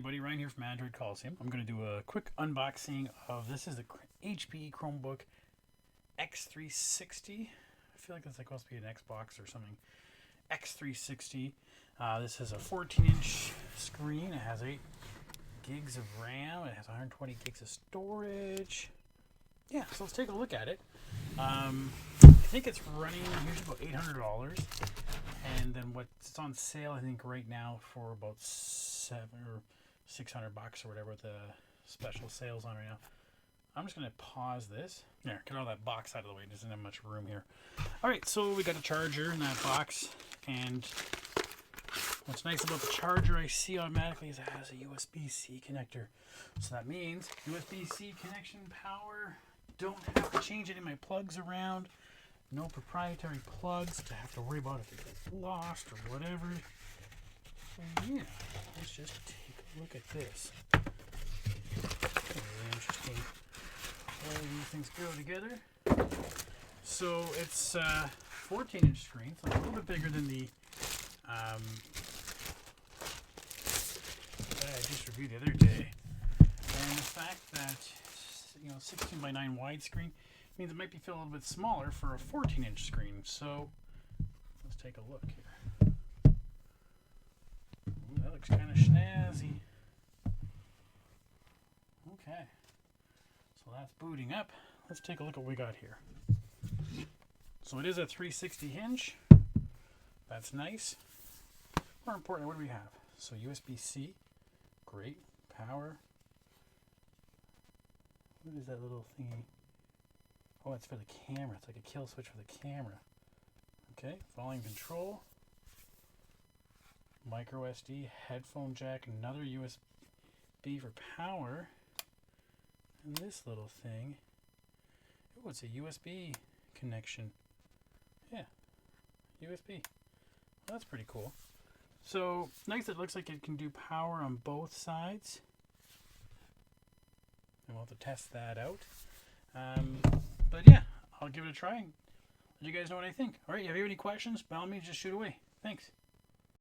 everybody, Ryan here from Android Coliseum. I'm going to do a quick unboxing of, this is the HP Chromebook x360. I feel like that's like supposed to be an Xbox or something. x360. This is a 14-inch screen. It has 8 gigs of RAM. It has 120 gigs of storage. Yeah, so let's take a look at it. I think it's running usually about $800. And then what's on sale, I think right now for about $700 or $600 or whatever, with the special sales on right now. I'm just going to pause this. There, get all that box out of the way. It doesn't have much room here. All right, so we got a charger in that box. And what's nice about the charger, I see automatically, is it has a Usbc connector. So that means Usbc connection power. Don't have to change any of my plugs around. No proprietary plugs to have to worry about if it gets lost or whatever. So yeah, let's just take a look at this. Really interesting. All these things go together. So it's a 14-inch screen, so it's a little bit bigger than the that I just reviewed the other day. And the fact that, 16 by 9 widescreen means it might be feel a little bit smaller for a 14-inch screen. So let's take a look here. Ooh, that looks kind of snazzy. Okay, so that's booting up. Let's take a look at what we got here. So it is a 360 hinge. That's nice. More importantly, what do we have? So USB-C, great. Power. What is that little thingy? Oh, it's for the camera. It's like a kill switch for the camera. Okay, volume control. Micro SD, headphone jack, another USB for power. And this little thing. Oh, it's a USB connection. Yeah, USB. Well, that's pretty cool. So, nice, it looks like it can do power on both sides. And we'll have to test that out. But yeah, I'll give it a try and let you guys know what I think. Alright, if you have any questions, by all means, just shoot away. Thanks.